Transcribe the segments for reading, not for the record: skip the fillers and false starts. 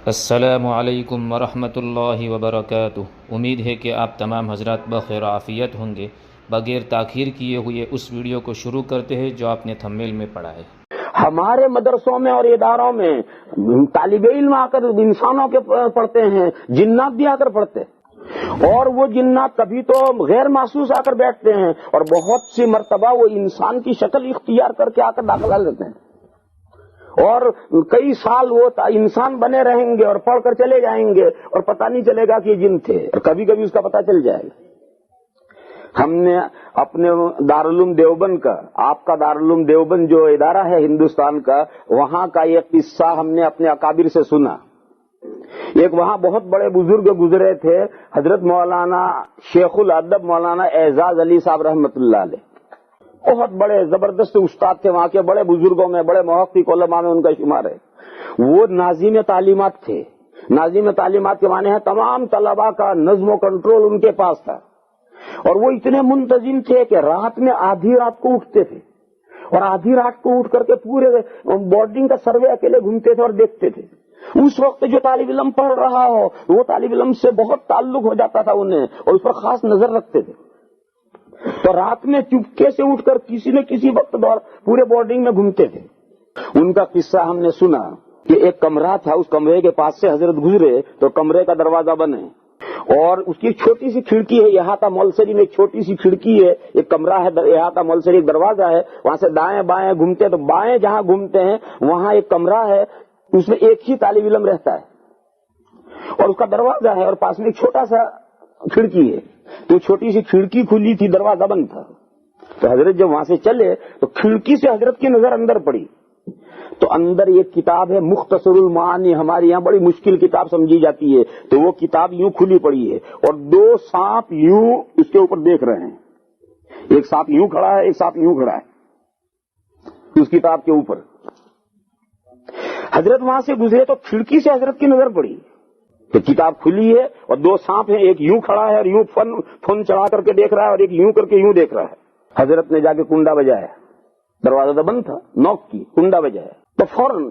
السلام علیکم ورحمۃ اللہ وبرکاتہ۔ امید ہے کہ آپ تمام حضرات بخیر و عافیت ہوں گے۔ بغیر تاخیر کیے ہوئے اس ویڈیو کو شروع کرتے ہیں جو آپ نے تھمبنیل میں پڑھا ہے۔ ہمارے مدرسوں میں اور اداروں میں طالب علم آ کر انسانوں کے پڑھتے ہیں، جنات بھی آ کر پڑھتے ہیں، اور وہ جنات کبھی تو غیر محسوس آ کر بیٹھتے ہیں اور بہت سی مرتبہ وہ انسان کی شکل اختیار کر کے آ کر داخلہ لیتے ہیں، اور کئی سال وہ انسان بنے رہیں گے اور پڑھ کر چلے جائیں گے اور پتہ نہیں چلے گا کہ یہ جن تھے، اور کبھی کبھی اس کا پتہ چل جائے گا۔ ہم نے اپنے دارالعلوم دیوبند کا، آپ کا دارالعلوم دیوبند جو ادارہ ہے ہندوستان کا، وہاں کا یہ قصہ ہم نے اپنے اکابر سے سنا۔ ایک وہاں بہت بڑے بزرگ گزرے تھے، حضرت مولانا شیخ الادب مولانا اعزاز علی صاحب رحمۃ اللہ علیہ، بہت بڑے زبردست استاد تھے، وہاں کے بڑے بزرگوں میں، بڑے محقق علماء میں ان کا شمار ہے۔ وہ ناظم تعلیمات تھے۔ ناظم تعلیمات کے معنی ہے تمام طلباء کا نظم و کنٹرول ان کے پاس تھا، اور وہ اتنے منتظم تھے کہ رات میں آدھی رات کو اٹھتے تھے، اور آدھی رات کو اٹھ کر کے پورے بورڈنگ کا سروے اکیلے گھومتے تھے اور دیکھتے تھے۔ اس وقت جو طالب علم پڑھ رہا ہو وہ طالب علم سے بہت تعلق ہو جاتا تھا انہیں، اور اس پر خاص نظر رکھتے تھے، تو رات میں چپکے سے اٹھ کر کسی نہ کسی وقت پورے بورڈنگ میں گھومتے تھے۔ ان کا قصہ ہم نے سنا کہ ایک کمرہ تھا، اس کمرے کے پاس سے حضرت گزرے تو کمرے کا دروازہ بنے، اور اس کی ایک چھوٹی سی کھڑکی ہے، احاطہ مولسری میں ایک چھوٹی سی کھڑکی ہے، ایک کمرہ ہے، احاطہ مولسری ایک دروازہ ہے، وہاں سے دائیں بائیں گھومتے، تو بائیں جہاں گھومتے ہیں وہاں ایک کمرہ ہے، اس میں ایک ہی طالب علم رہتا ہے، اور اس کا دروازہ ہے، اور پاس میں ایک چھوٹا سا کھڑکی ہے، تو چھوٹی سی کھڑکی کھلی تھی، دروازہ بند تھا۔ تو حضرت جب وہاں سے چلے تو کھڑکی سے حضرت کی نظر اندر پڑی، تو اندر ایک کتاب ہے مختصر المعانی، ہمارے یہاں بڑی مشکل کتاب سمجھی جاتی ہے، تو وہ کتاب یوں کھلی پڑی ہے، اور دو سانپ یوں اس کے اوپر دیکھ رہے ہیں، ایک سانپ یوں کھڑا ہے، ایک سانپ یوں کھڑا ہے اس کتاب کے اوپر۔ حضرت وہاں سے گزرے تو کھڑکی سے حضرت کی نظر پڑی کہ کتاب کھلی ہے اور دو سانپ ہیں، ایک یوں کھڑا ہے اور یوں فن چڑھا کر کے دیکھ رہا ہے، اور ایک یوں کر کے یوں دیکھ رہا ہے۔ حضرت نے جا کے کنڈا بجایا، دروازہ تو بند تھا، نوک کی، کنڈا بجایا تو فوراً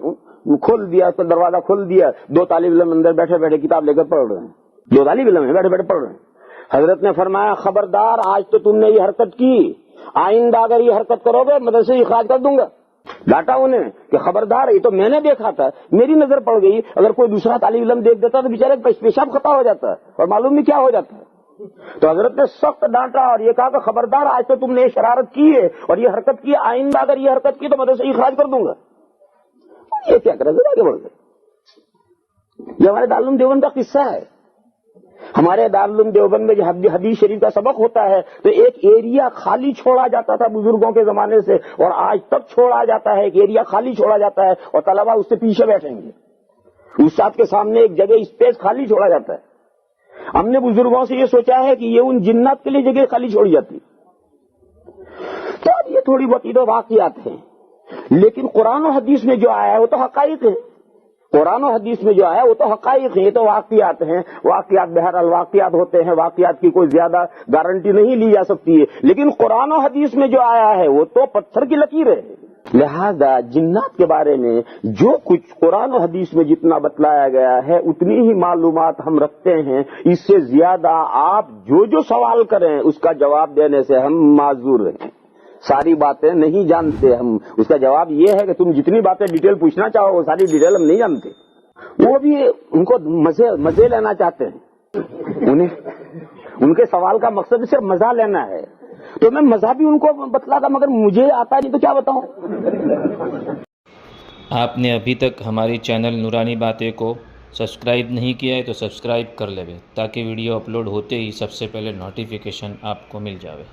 کھول دیا، تو دروازہ کھول دیا، دو طالب علم اندر بیٹھے بیٹھے کتاب لے کر پڑھ رہے ہیں، دو طالب علم ہیں بیٹھے بیٹھے پڑھ رہے ہیں۔ حضرت نے فرمایا خبردار، آج تو تم نے یہ حرکت کی، آئندہ اگر یہ حرکت کرو گے مدرسے سے اخراج کر دوں گا۔ ڈانٹا انہیں کہ خبردار، یہ تو میں نے دیکھا تھا، میری نظر پڑ گئی، اگر کوئی دوسرا طالب علم دیکھ دیتا تو بیچارے پیشاب خطا ہو جاتا ہے اور معلوم نہیں کیا ہو جاتا ہے۔ تو حضرت نے سخت ڈانٹا اور یہ کہا کہ خبردار، آج تو تم نے یہ شرارت کی ہے اور یہ حرکت کی، آئندہ اگر یہ حرکت کی تو مدرسے سے اخراج کر دوں گا۔ یہ کیا کرے گا، آگے بڑھ گئے۔ یہ ہمارے دارالعلوم دیوبند کا قصہ ہے۔ ہمارے دارالعلوم دیوبند میں جو حدیث شریف کا سبق ہوتا ہے تو ایک ایریا خالی چھوڑا جاتا تھا بزرگوں کے زمانے سے، اور آج تک چھوڑا جاتا ہے، ایک ایریا خالی چھوڑا جاتا ہے اور طلبا اس سے پیچھے بیٹھیں گے، استاد کے سامنے ایک جگہ اسپیس خالی چھوڑا جاتا ہے۔ ہم نے بزرگوں سے یہ سوچا ہے کہ یہ ان جنات کے لیے جگہ خالی چھوڑی جاتی، تو اب یہ تھوڑی بہت تو واقعات ہیں، لیکن قرآن و حدیث میں جو آیا ہے وہ تو حقائق ہے۔ قرآن و حدیث میں جو آیا وہ تو حقائق ہیں، یہ تو واقعات ہیں۔ واقعات بہرحال واقعات ہوتے ہیں، واقعات کی کوئی زیادہ گارنٹی نہیں لی جا سکتی ہے، لیکن قرآن و حدیث میں جو آیا ہے وہ تو پتھر کی لکیر ہے۔ لہذا جنات کے بارے میں جو کچھ قرآن و حدیث میں جتنا بتلایا گیا ہے اتنی ہی معلومات ہم رکھتے ہیں، اس سے زیادہ آپ جو سوال کریں اس کا جواب دینے سے ہم معذور ہیں۔ ساری باتیں نہیں جانتے ہم، اس کا جواب یہ ہے کہ تم جتنی باتیں ڈیٹیل پوچھنا چاہو وہ ساری ڈیٹیل ہم نہیں جانتے۔ وہ بھی ان کو مزے لینا چاہتے ہیں، انہیں ان کے سوال کا مقصد صرف مزہ لینا ہے، تو میں مزہ بھی ان کو بتلاتا، مگر مجھے آتا نہیں تو کیا بتاؤں۔ آپ نے ابھی تک ہماری چینل نورانی باتیں کو سبسکرائب نہیں کیا ہے تو سبسکرائب کر لے تاکہ ویڈیو اپلوڈ ہوتے ہی سب سے پہلے نوٹیفیکیشن آپ کو مل جاوے۔